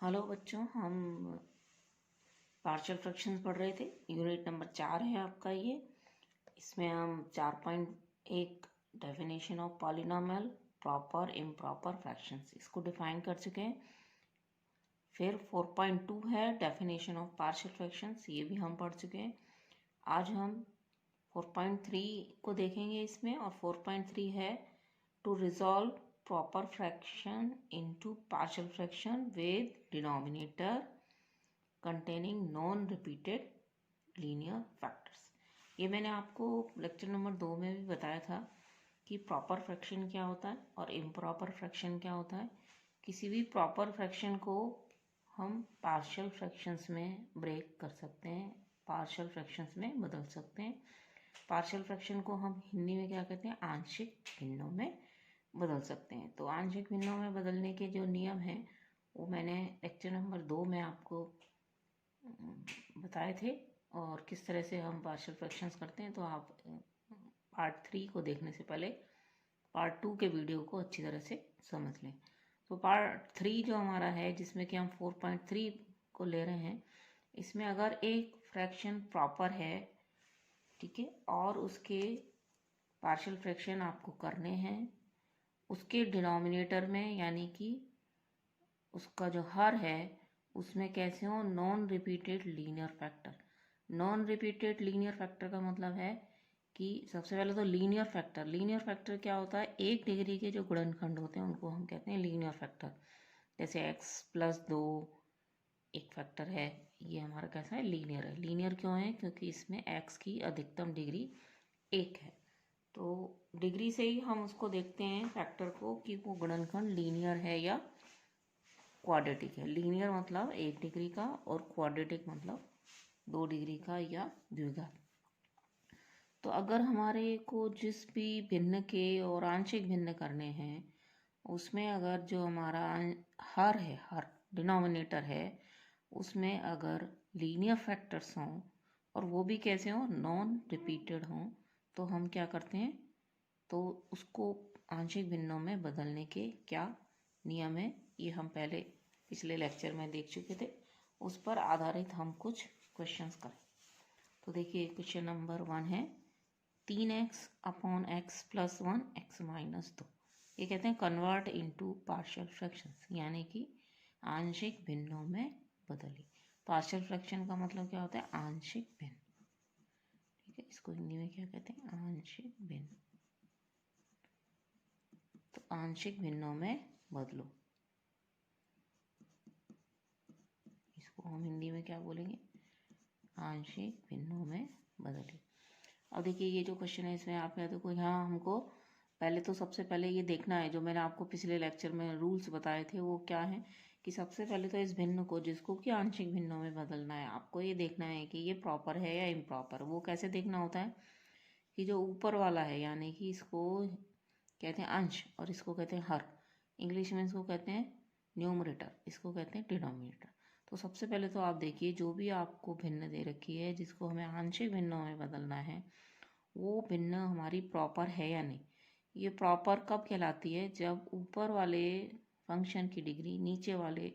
Hello बच्चों, हम partial fractions पढ़ रहे थे। यूनिट नंबर 4 है आपका ये। इसमें हम 4.1 definition of polynomial, proper, improper fractions इसको डिफाइन कर चुके हैं। फिर 4.2 है डेफिनेशन ऑफ पार्शियल फ्रैक्शंस, ये भी हम पढ़ चुके हैं। आज हम 4.3 को देखेंगे इसमें, और 4.3 है to resolve proper fraction into partial fraction with denominator containing non-repeated linear factors। ये मैंने आपको लेक्चर नंबर 2 में भी बताया था कि प्रॉपर फ्रैक्शन क्या होता है और इम्प्रॉपर फ्रैक्शन क्या होता है। किसी भी प्रॉपर फ्रैक्शन को हम पार्शियल फ्रैक्शंस में ब्रेक कर सकते हैं, पार्शियल फ्रैक्शंस में बदल सकते हैं। पार्शियल फ्रैक्शन को हम हिंदी में क्या कहते हैं, आंशिक भिन्नों में बदल सकते हैं। तो आंशिक भिन्नों में बदलने के जो नियम हैं वो मैंने लेक्चर नंबर 2 में आपको बताए थे, और किस तरह से हम पार्शियल फ्रैक्शंस करते हैं। तो आप पार्ट 3 को देखने से पहले पार्ट 2 के वीडियो को अच्छी तरह से समझ लें। तो पार्ट 3 जो हमारा है, जिसमें कि हम 4.3 को ले रहे हैं, इसमें अगर एक फ्रैक्शन प्रॉपर है, ठीक है, और उसके पार्शियल फ्रैक्शन आपको करने हैं, उसके डिनोमिनेटर में यानी कि उसका जो हर है उसमें कैसे हो, non repeated linear factor. Non repeated linear factor का मतलब है कि सबसे पहले तो लीनियर फैक्टर क्या होता है, एक डिग्री के जो गुणनखंड होते हैं उनको हम कहते हैं लीनियर फैक्टर। जैसे x+2 एक फैक्टर है, ये हमारा कैसा है, लीनियर है। लीनियर क्यों है, क्योंकि इसमें x की अधिकतम डिग्री 1 है। तो डिग्री से ही हम उसको देखते हैं फैक्टर को कि वो गुणनखंड लीनियर है या क्वाड्रेटिक है। लीनियर मतलब 1 डिग्री का, और क्वाड्रेटिक मतलब 2 डिग्री का या द्विघात। तो अगर हमारे को जिस भी भिन्न के और आंशिक भिन्न करने हैं, उसमें अगर जो हमारा हर है, हर डिनोमिनेटर है, उसमें अगर लीनियर फैक्टर्स हों और वो भी कैसे हों, नॉन रिपीटेड हों, तो हम क्या करते हैं, तो उसको आंशिक भिन्नों में बदलने के क्या नियम है, ये हम पहले पिछले लेक्चर में देख चुके थे। उस पर आधारित हम कुछ क्वेश्चंस करें। तो देखिए क्वेश्चन नंबर 1 है 3x/x+1 x-2। ये कहते हैं कन्वर्ट इनटू पार्शियल फ्रैक्शंस, यानी कि आंशिक भिन्नों में बदली। पार्शियल फ्रैक्शन का मतलब क्या होता है, आंशिक भिन्न, ठीक है। इसको हिंदी में क्या कहते हैं, आंशिक भिन्न। तो आंशिक भिन्नों में बदलो, इसको हम हिंदी में क्या बोलेंगे, आंशिक भिन्नों में बदले। अब देखिए ये जो क्वेश्चन है, इसमें आप देखो यहाँ हमको पहले तो सबसे पहले ये देखना है, जो मैंने आपको पिछले लेक्चर में रूल्स बताए थे वो क्या है, कि सबसे पहले तो इस भिन्न को, जिसको कि आंशिक भिन्नों में बदलना है, आपको ये देखना है कि ये प्रॉपर है या इम्प्रॉपर। वो कैसे देखना होता है कि जो ऊपर वाला है, यानी कि इसको कहते हैं अंश और इसको कहते हैं हर। इंग्लिश में इसको कहते हैं न्यूमरेटर, इसको कहते हैं डिनोमिनेटर। तो सबसे पहले तो आप देखिए जो भी आपको भिन्न दे रखी है, जिसको हमें आंशिक भिन्नों में बदलना है, वो भिन्न हमारी प्रॉपर है या नहीं। ये प्रॉपर कब कहलाती है, जब ऊपर वाले फंक्शन की डिग्री नीचे वाले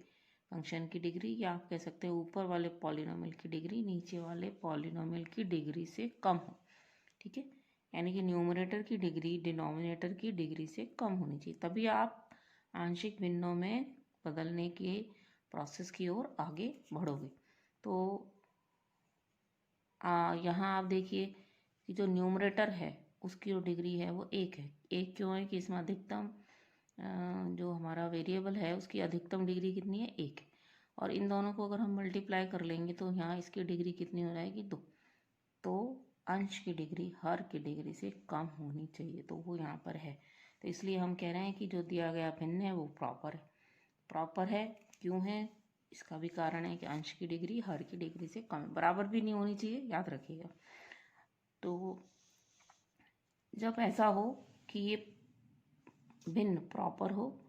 फंक्शन की डिग्री, या आप कह सकते हैं ऊपर वाले पॉलिनोमियल की डिग्री नीचे वाले पॉलिनोमियल की डिग्री से कम हो, ठीक है। यानी कि न्यूमरेटर की डिग्री डिनोमिनेटर की डिग्री से कम होनी चाहिए, तभी आप आंशिक भिन्नों में बदलने के प्रोसेस की ओर आगे बढ़ोगे। तो यहाँ आप देखिए कि जो न्यूमरेटर है उसकी जो डिग्री है वो 1 है। 1 क्यों है, कि इसमें अधिकतम जो हमारा वेरिएबल है उसकी अधिकतम डिग्री कितनी है, 1 है। और इन दोनों को अगर हम मल्टीप्लाई कर लेंगे तो यहाँ इसकी डिग्री कितनी हो जाएगी, 2। तो अंश की डिग्री हर की डिग्री से कम होनी चाहिए, तो वो यहाँ पर है। तो इसलिए हम कह रहे हैं कि जो दिया गया भिन्न है वो प्रॉपर है। प्रॉपर है क्यों है, इसका भी कारण है कि अंश की डिग्री हर की डिग्री से कम, बराबर भी नहीं होनी चाहिए, याद रखिएगा। तो जब ऐसा हो कि ये भिन्न प्रॉपर हो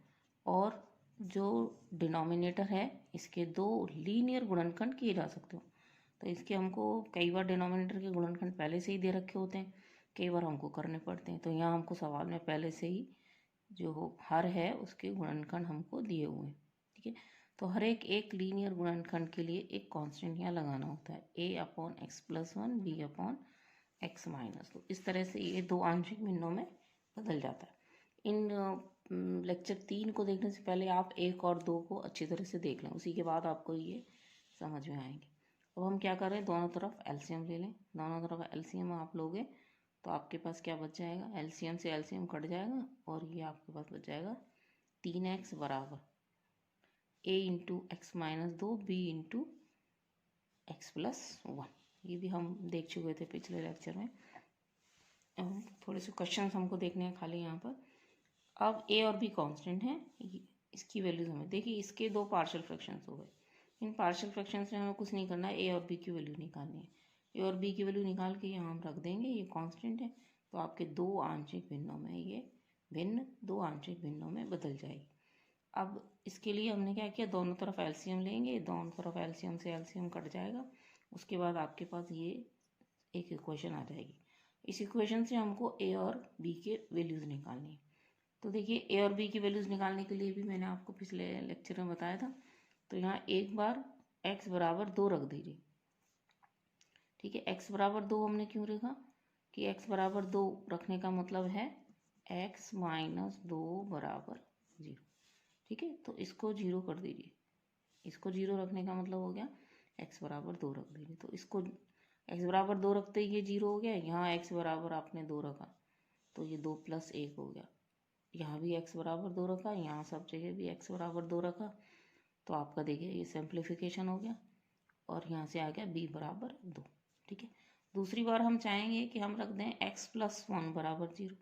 और जो डिनोमिनेटर है इसके 2 लीनियर गुणनखंड किए जा सकते हो, तो इसके हमको कई बार डिनोमिनेटर के गुणनखंड पहले से ही दे रखे होते हैं, कई बार हमको करने पड़ते हैं। तो यहाँ हमको सवाल में पहले से ही जो हर है उसके गुणनखंड हमको दिए हुए हैं, ठीक है। तो हर एक लीनियर गुणनखंड के लिए एक कांस्टेंट यहाँ लगाना होता है, a/x+1 b/x-2। इस तरह से ये दो आंशिक भिन्नों में बदल जाता है। इन लेक्चर 3 को देखने से पहले आप 1 और 2 को अच्छी तरह से देख लें, उसी के बाद आपको ये समझ में आएंगे। अब हम क्या कर रहे हैं, दोनों तरफ एलसीएम ले लें। दोनों तरफ एलसीएम आप लोगे तो आपके पास क्या बच जाएगा, एलसीएम से एलसीएम कट जाएगा और ये आपके पास बच जाएगा 3x बराबर a×x-2 b×x+1। ये भी हम देख चुके थे पिछले लेक्चर में। थोड़े से क्वेश्चंस हमको देखने हैं खाली यहाँ पर। अब a और b कांस्टेंट हैं, इसकी वैल्यूज हमें देखिए, इसके दो पार्शियल फ्रैक्शंस हो गए। इन पार्शियल फ्रैक्शंस में हमें कुछ नहीं करना है, a और b की वैल्यू निकालनी है। a और b की वैल्यू निकाल के यहाँ हम रख देंगे, ये कांस्टेंट है तो आपके दो आंशिक भिन्नों में ये भिन्न दो आंशिक भिन्नों में बदल जाएगी। अब इसके लिए हमने क्या किया, दोनों तरफ एलसीएम लेंगे, दोनों तरफ एलसीएम से एलसीएम कट जाएगा। उसके बाद आपके पास ये एक इक्वेशन आ जाएगी। इस इक्वेशन से हमको a और b के वैल्यूज़ निकालनी है। तो देखिए a और b की वैल्यूज़ निकालने के लिए भी मैंने आपको पिछले लेक्चर में बताया था। तो यहाँ एक बार x बराबर 2 रख दीजिए, ठीक है। x बराबर 2 हमने क्यों रखा कि x बराबर 2 रखने का मतलब है x-2 बराबर 0, ठीक है। तो इसको 0 कर दीजिए, इसको 0 रखने का मतलब हो गया x बराबर 2 रख दीजिए। तो इसको x बराबर 2 रखते ही ये 0 हो गया। यहाँ x बराबर आपने 2 रखा तो ये 2 + 1 हो गया। यहाँ भी x बराबर 2 रखा, यहाँ सब जगह भी x बराबर 2 रखा, तो आपका देखिए ये सिंप्लीफिकेशन हो गया और यहाँ से आ गया b बराबर 2, ठीक है। दूसरी बार हम चाहेंगे कि हम रख दें x+1 बराबर 0।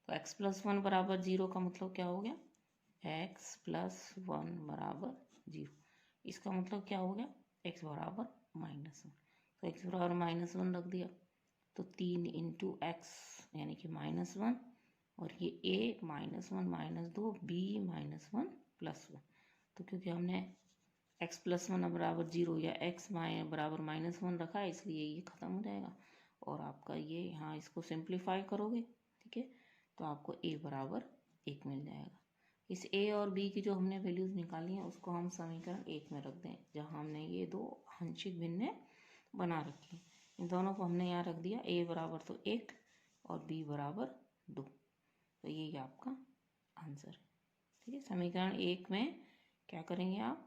तो x+1 बराबर 0 का मतलब क्या हो गया, x+1 बराबर 0। इसका मतलब क्या हो गया, x बराबर -1। तो x बराबर -1 रख दिया तो 3 × x यानी कि -1 और ये a -1 -2 b -1+1। तो क्योंकि हमने x+1 बराबर 0 या x बराबर -1 रखा है, इसलिए ये ख़त्म हो जाएगा और आपका ये यहाँ इसको सिंप्लीफाई करोगे, ठीक है, तो आपको a बराबर 1 मिल जाएगा। इस a और b की जो हमने वैल्यूज़ निकाली हैं उसको हम समीकरण 1 में रख दें, जहाँ हमने ये दो आंशिक भिन्न बना रखी हैं। इन दोनों को हमने यहाँ रख दिया, a बराबर तो 1 और b बराबर 2। तो ये आपका आंसर है, ठीक है। समीकरण 1 में क्या करेंगे, आप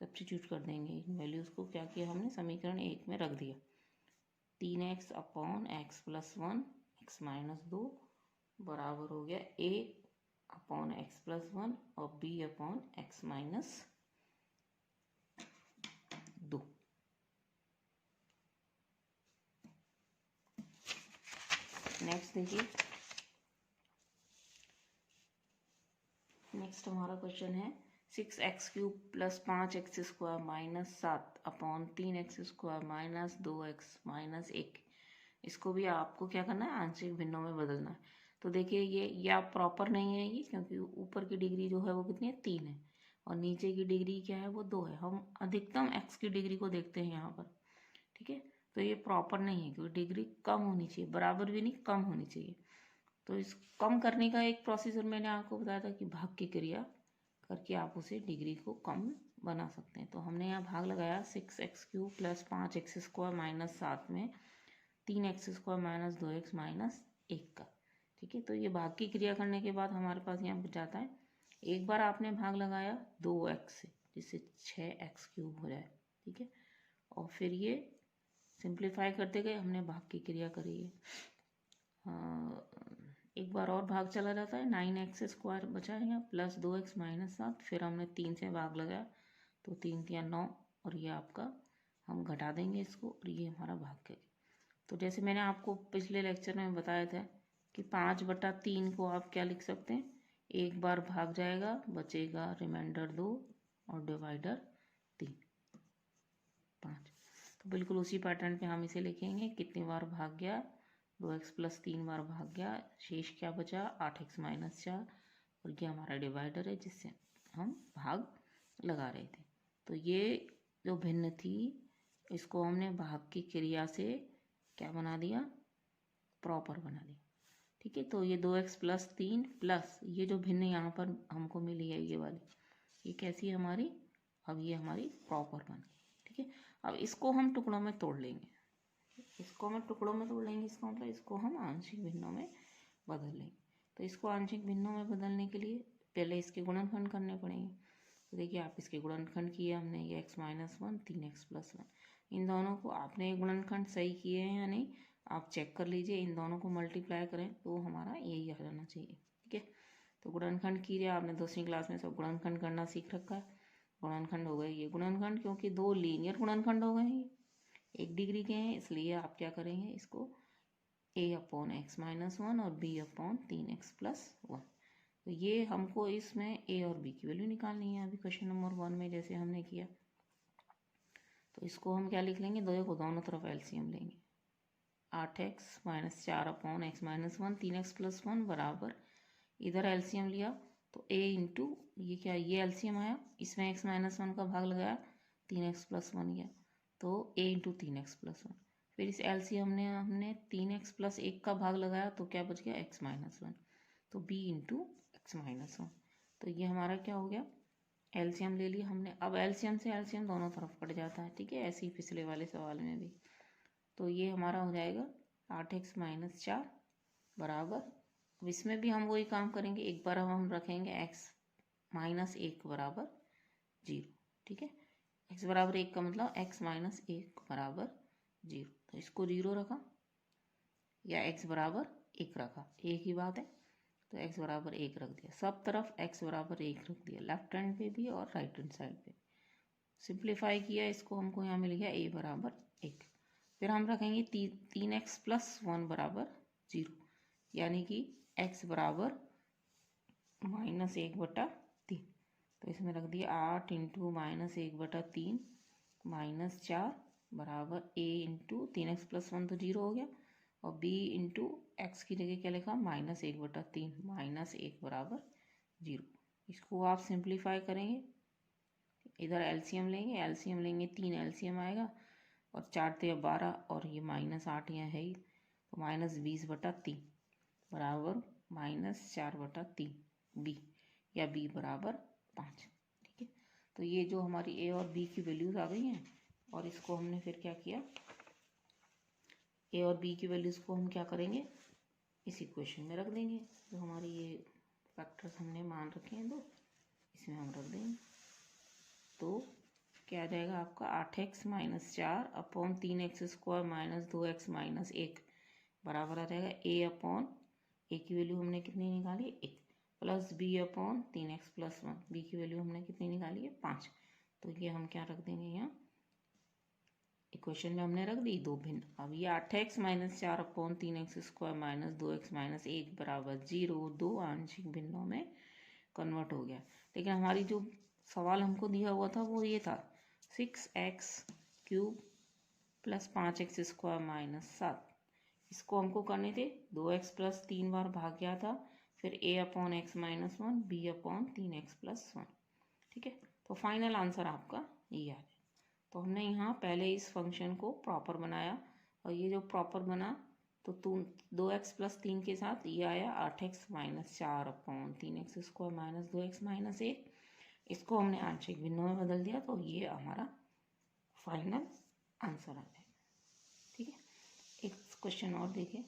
सब्स्टिट्यूट कर देंगे इन वैल्यूज़ को। क्या किया हमने, समीकरण 1 में रख दिया 3x/x+1 x-2 बराबर हो गया a/x+1 और b/x-2। नेक्स्ट देखिए, नेक्स्ट हमारा क्वेश्चन है 6x³ + 5x² - 7/3x² - 2x - 1। इसको भी आपको क्या करना है, आंशिक भिन्नों में बदलना है। तो देखिए ये आप प्रॉपर नहीं है ये, क्योंकि ऊपर की डिग्री जो है वो कितनी है, 3 है और नीचे की डिग्री क्या है, वो 2 है। हम अधिकतम x की डिग्री को देखते हैं यहाँ पर, ठीक है। तो ये प्रॉपर नहीं है क्योंकि डिग्री कम होनी चाहिए, बराबर भी नहीं, कम होनी चाहिए। तो इस कम करने का एक प्रोसीजर मैंने आपको बताया था कि भाग की क्रिया करके आप उसे डिग्री को कम बना सकते हैं। तो हमने यहाँ भाग लगाया 6x³ + 5x² - 7 में 3x² - 2x - 1 का, ठीक है। तो ये भाग की क्रिया करने के बाद हमारे पास यहाँ बच जाता है, एक बार आपने भाग लगाया 2x से, जिससे 6x³ हो जाए, ठीक है। और फिर ये सिंप्लीफाई करते गए, हमने भाग की क्रिया करी है। एक बार और भाग चला जाता है, 9x² बचा है यहाँ + 2x - 7। फिर हमने 3 से भाग लगाया तो 3 × 3 = 9 और ये आपका हम घटा देंगे इसको और ये हमारा भाग है। तो जैसे मैंने आपको पिछले लेक्चर में बताया था कि 5/3 को आप क्या लिख सकते हैं, एक बार भाग जाएगा, बचेगा रिमाइंडर 2 और डिवाइडर 3 5। तो बिल्कुल उसी पैटर्न पे हम इसे लिखेंगे, कितनी बार भाग गया, 2x + 3 बार भाग गया, शेष क्या बचा 8x - 4 और ये हमारा डिवाइडर है जिससे हम भाग लगा रहे थे। तो ये जो भिन्न थी इसको हमने भाग की क्रिया से क्या बना दिया, प्रॉपर बना दिया, ठीक है। तो ये 2x + 3 प्लस ये जो भिन्न यहाँ पर हमको मिली है ये वाली, ये कैसी है हमारी अब ये हमारी प्रॉपर बन गई, ठीक है। अब इसको हम टुकड़ों में तोड़ लेंगे, इसको हम टुकड़ों में तोड़ लेंगे, इसका मतलब इसको हम आंशिक भिन्नों में बदल लेंगे। तो इसको आंशिक भिन्नों में बदलने के लिए पहले इसके गुणनखंड करने पड़ेंगे। तो देखिए आप इसके गुणनखंड किए हमने, ये x-1 3x+1, इन दोनों को आपने गुणनखंड सही किए हैं या नहीं आप चेक कर लीजिए। इन दोनों को मल्टीप्लाई करें तो हमारा यही आ जाना चाहिए, ठीक है। तो गुणनखंड कीजिए, आपने 2वीं क्लास में सब गुणनखंड करना सीख रखा है। गुणनखंड हो गए ये गुणनखंड, क्योंकि दो लीनियर गुणनखंड हो गए हैं, 1 डिग्री के हैं, इसलिए आप क्या करेंगे इसको a/x-1 और b/3x+1। तो ये हमको इसमें a और b की वैल्यू निकालनी है अभी क्वेश्चन नंबर 1 में जैसे हमने किया। तो इसको हम क्या लिख लेंगे, दोनों तरफ एलसीएम लेंगे। 8x - 4/x-1 3x+1 बराबर, इधर एलसीएम लिया तो a इंटू ये क्या, ये एलसीएम आया, इसमें x-1 का भाग लगाया 3x+1 गया, तो a इंटू 3x+1। फिर इस एलसीएम ने हमने 3x+1 का भाग लगाया तो क्या बच गया x-1, तो b इंटू x-1। तो ये हमारा क्या हो गया, एलसीएम ले लिया हमने। अब एलसीएम से एलसीएम दोनों तरफ कट जाता है, ठीक है, ऐसे ही पिछले वाले सवाल में भी। तो ये हमारा हो जाएगा 8x - 4 बराबर, अब इसमें भी हम वही काम करेंगे, एक बार हम रखेंगे x-1 बराबर 0, ठीक है। x बराबर 1 का मतलब x-1 बराबर 0, तो इसको 0 रखा या x बराबर 1 रखा, एक ही बात है। तो x बराबर 1 रख दिया, सब तरफ x बराबर 1 रख दिया, लेफ्ट हैंड पे भी और राइट हैंड साइड पे। सिंप्लीफाई किया इसको, हमको यहाँ मिल गया a बराबर 1। फिर हम रखेंगे 3x+1 बराबर 0, यानी कि x बराबर -1/3। तो इसमें रख दिया 8 इंटू -1/3 -4 बराबर a इंटू 3x+1 तो 0 हो गया, और b इंटू एक्स की जगह क्या लिखा -1/3 -1 बराबर 0। इसको आप सिंप्लीफाई करेंगे, इधर एलसीएम लेंगे, 3 एलसीएम आएगा और 4 × 12 और ये -8 यहाँ है ही, तो -20/3 बराबर -4/3 b, या b बराबर 5, ठीक है। तो ये जो हमारी a और b की वैल्यूज आ गई हैं, और इसको हमने फिर क्या किया, a और b की वैल्यूज को हम क्या करेंगे इस इक्वेशन में रख देंगे। जो हमारी ये फैक्टर्स हमने मान रखे हैं दो, इसमें हम रख देंगे। तो क्या आ जाएगा आपका 8x - 4 3x² - 2x - 1 बराबर आ जाएगा a की वैल्यू हमने कितनी निकाली 1, प्लस b/3x+1, b की वैल्यू हमने कितनी निकाली है 5। तो ये हम क्या रख देंगे यहाँ इक्वेशन में हमने रख दी दो भिन्न। अब ये 8x - 4 3x² - 2x - 1 बराबर 0 दो आंशिक भिन्नों में कन्वर्ट हो गया। लेकिन हमारी जो सवाल हमको दिया हुआ था वो ये था 6x³ + 5x² - 7, इसको हमको करने थे 2x + 3 बार भाग गया था, फिर a/x-1 b/3x+1, ठीक है। तो फाइनल आंसर आपका ये आ जाए। तो हमने यहाँ पहले इस फंक्शन को प्रॉपर बनाया, और ये जो प्रॉपर बना तो 2x + 3 के साथ ये आया 8x - 4 3x² - 2x - 1, इसको हमने आंशिक भिन्नों में बदल दिया, तो ये हमारा फाइनल आंसर आ जाएगा, ठीक है। एक क्वेश्चन और देखिए,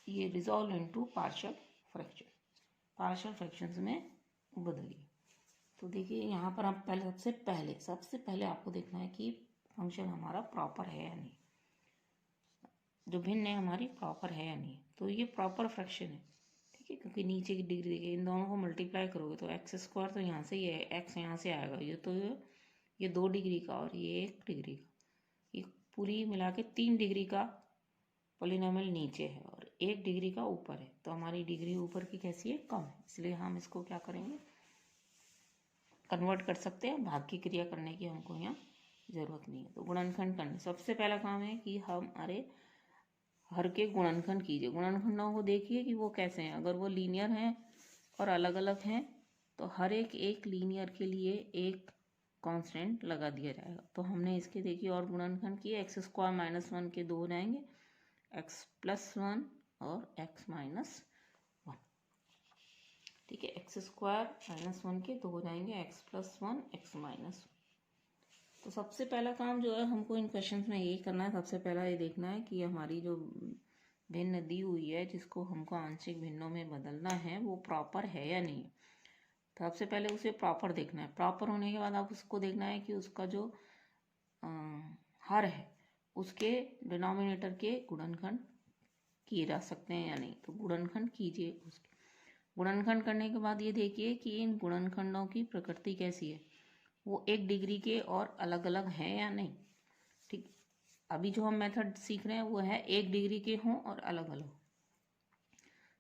ये रिजॉल्व इनटू पार्शियल फ्रैक्शंस में बदलिए। तो देखिए यहाँ पर आप सबसे पहले आपको देखना है कि फंक्शन हमारा प्रॉपर है या नहीं, जो भिन्न है हमारी प्रॉपर है या नहीं। तो ये प्रॉपर फ्रैक्शन है, ठीक है, क्योंकि नीचे की डिग्री देखिए, इन दोनों को मल्टीप्लाई करोगे तो x² तो यहाँ से ही है, x यहाँ से आएगा, ये 2 डिग्री का और ये 1 डिग्री का, ये पूरी मिला के 3 डिग्री का पॉलिनॉमियल नीचे है और 1 डिग्री का ऊपर है। तो हमारी डिग्री ऊपर की कैसी है, कम है, इसलिए हम इसको क्या करेंगे कन्वर्ट कर सकते हैं, भाग की क्रिया करने की हमको यहाँ ज़रूरत नहीं है। तो गुणनखंड करने सबसे पहला काम है कि हमारे हर के गुणनखंड कीजिए, गुणनखंडों को देखिए कि वो कैसे हैं। अगर वो लीनियर हैं और अलग अलग हैं तो हर एक लीनियर के लिए एक कांस्टेंट लगा दिया जाएगा। तो हमने इसके देखिए और गुणनखंड किए, x² - 1 के 2 हो जाएंगे, x + 1 और x - 1। ठीक है। एक्स स्क्वायर माइनस 1 के 2 हो जाएंगे एक्स प्लस 1 एक्स माइनस। तो सबसे पहला काम जो है हमको इन क्वेश्चंस में यही करना है, सबसे पहला ये देखना है कि हमारी जो भिन्न दी हुई है जिसको हमको आंशिक भिन्नों में बदलना है वो प्रॉपर है या नहीं। तो सबसे पहले उसे प्रॉपर देखना है। प्रॉपर होने के बाद आप उसको देखना है कि उसका जो हर है उसके डिनोमिनेटर के गुणनखंड किए जा सकते हैं या नहीं। तो गुणनखंड कीजिए। उसके गुणनखंड करने के बाद ये देखिए कि इन गुणनखंडों की प्रकृति कैसी है, वो 1 डिग्री के और अलग अलग हैं या नहीं। ठीक, अभी जो हम मेथड सीख रहे हैं वो है 1 डिग्री के हों और अलग अलग।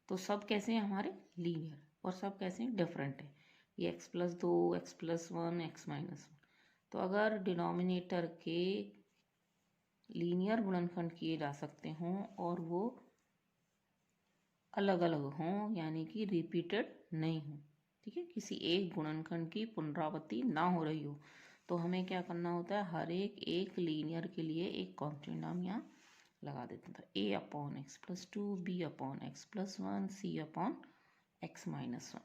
तो सब कैसे हैं हमारे लीनियर, और सब कैसे हैं डिफरेंट है। ये x plus 2 x plus 1 x minus 1। तो अगर डिनोमिनेटर के लीनियर गुणनखंड किए जा सकते हों और वो अलग अलग हों यानी कि रिपीटेड नहीं हो, ठीक है, किसी एक गुणनखंड की पुनरावृत्ति ना हो रही हो, तो हमें क्या करना होता है, हर एक लीनियर के लिए एक कांस्टेंट नाम यहाँ लगा देते हैं। A upon x plus 2, B upon x plus 1, C upon x minus 1।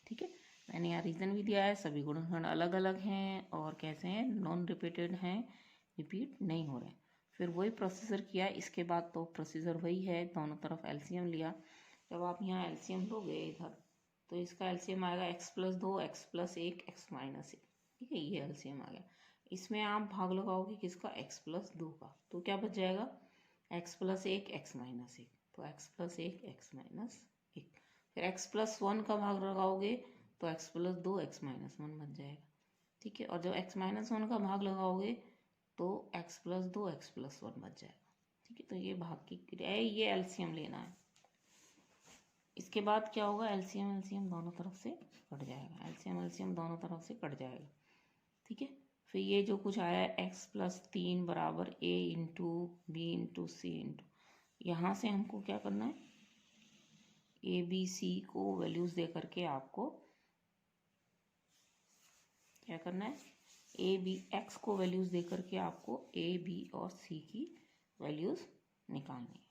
ठीक है, मैंने यहाँ रीज़न भी दिया है, सभी गुणनखंड अलग अलग हैं और कैसे हैं, नॉन रिपीटेड हैं, रिपीट नहीं हो रहे। फिर वही प्रोसीजर किया, इसके बाद तो प्रोसीजर वही है, दोनों तरफ एलसीएम लिया। जब आप यहाँ एलसीएम लोगे इधर, तो इसका एलसीएम आएगा x plus 2 x plus 1 x minus 1। ठीक है, ये एलसीएम आ गया। इसमें आप भाग लगाओगे किसका, एक्स प्लस 2 का, तो क्या बच जाएगा, एक्स प्लस 1 एक्स माइनस 1। तो एक्स प्लस 1 एक्स माइनस 1। फिर एक्स प्लस 1 का भाग लगाओगे तो एक्स प्लस 2 एक्स माइनस 1 बच जाएगा। ठीक है, और जब एक्स माइनस 1 का भाग लगाओगे तो एक्स प्लस 2 एक्स प्लस 1 बच जाएगा। ठीक है, तो ये भाग की क्रिया है, ये एलसीएम लेना है। इसके बाद क्या होगा, एलसीएम एलसीएम दोनों तरफ से कट जाएगा, एलसीएम एलसीएम दोनों तरफ से कट जाएगा। ठीक है, फिर ये जो कुछ आया है एक्स प्लस 3 बराबर ए इंटू बी इंटू सी इंटू, यहाँ से हमको क्या करना है, ए बी सी को वैल्यूज़ दे करके आपको क्या करना है, ए बी एक्स को वैल्यूज़ दे करके आपको ए बी और सी की वैल्यूज़ निकालनी है।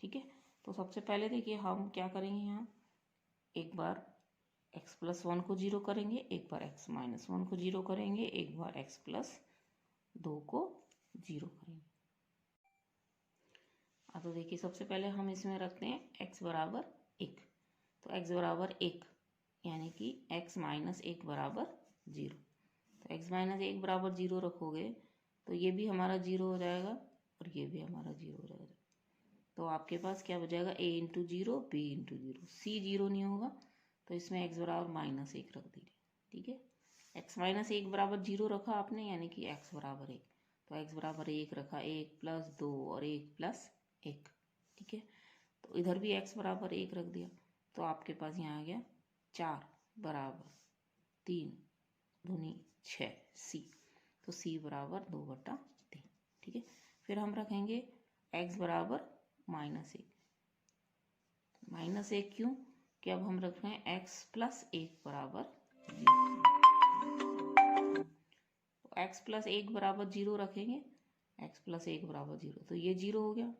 ठीक है, तो सबसे पहले देखिए हम क्या करेंगे, यहाँ एक बार एक्स प्लस 1 को 0 करेंगे, एक बार एक्स माइनस 1 को 0 करेंगे, एक बार एक्स प्लस 2 को 0 करेंगे। तो देखिए सबसे पहले हम इसमें रखते हैं x बराबर 1। तो x बराबर 1 यानी कि x माइनस 1 बराबर 0। तो x माइनस 1 बराबर 0 रखोगे तो ये भी हमारा 0 हो जाएगा और ये भी हमारा 0 हो जाएगा। तो आपके पास क्या बचेगा, a into 0 b into 0, c 0 नहीं होगा तो इसमें x बराबर माइनस 1 रख दीजिए। ठीक है, x माइनस 1 बराबर 0 रखा आपने यानी कि x बराबर 1, तो x बराबर 1 रखा, 1 प्लस 2 और 1 प्लस 1। ठीक है, तो इधर भी x बराबर 1 रख दिया, तो आपके पास यहाँ आ गया 4 बराबर 3 दूनी 6 c, तो c बराबर 2/3। ठीक है, फिर हम रखेंगे x बराबर -1। -1 क्यों, कि अब हम रख रहे हैं x प्लस 1 बराबर 0। तो x प्लस 1 बराबर 0 रखेंगे, x प्लस 1 बराबर 0, तो ये 0 हो गया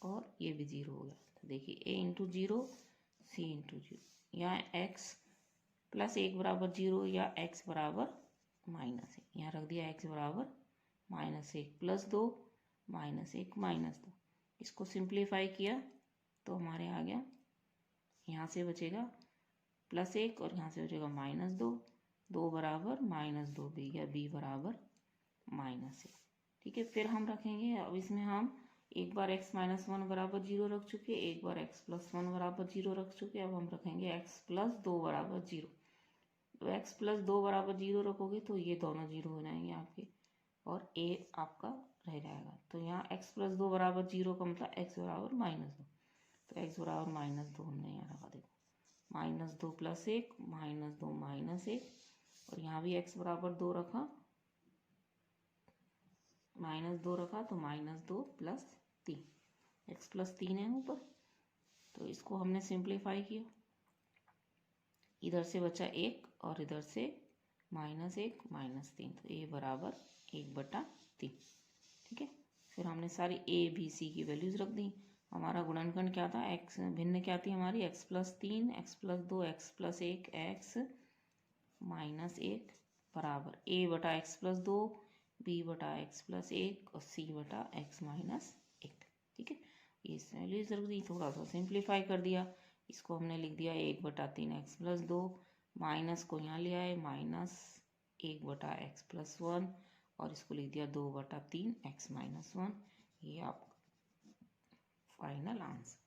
और ये भी 0 हो गया। तो देखिए a इंटू 0 c इंटू 0, यहाँ x प्लस 1 बराबर 0 या x बराबर -1, यहाँ रख दिया x बराबर -1 प्लस 2 -1 -2। इसको सिंप्लीफाई किया तो हमारे आ गया, यहाँ से बचेगा +1 और यहाँ से बचेगा -2, 2 बराबर -2b या b बराबर -1। ठीक है, फिर हम रखेंगे, अब इसमें हम एक बार x माइनस 1 बराबर 0 रख चुके, एक बार x प्लस 1 बराबर 0 रख चुके, अब हम रखेंगे x प्लस 2 बराबर 0। तो x प्लस 2 बराबर 0 रखोगे तो ये दोनों 0 हो जाएंगे आपके और a आपका रह जाएगा। तो यहाँ x प्लस 2 बराबर 0 का मतलब x बराबर -2, तो x बराबर -2 हमने यहाँ रखा, देखो -2 प्लस 1 -2 -1, और यहाँ भी x बराबर 2 रखा, -2 रखा तो -2 प्लस 3, x प्लस 3 है ऊपर, तो इसको हमने सिंप्लीफाई किया, इधर से बचा 1 और इधर से -1 -3, तो a बराबर 1/3। ठीक है, फिर हमने सारी a b c की वैल्यूज़ रख दी। हमारा गुणनखंड क्या था, एक्स भिन्न क्या थी हमारी, x+3, x+2, x+1, x -1 बराबर a/x+2, b/x+1 और c/x-1। ठीक है, ये पहले जरूरी थोड़ा सा सिंप्लीफाई कर दिया, इसको हमने लिख दिया 1/3 x+2, माइनस को यहाँ ले आए -1/x+1 और इसको लिख दिया 2/3 x-1। ये आपका फाइनल आंसर।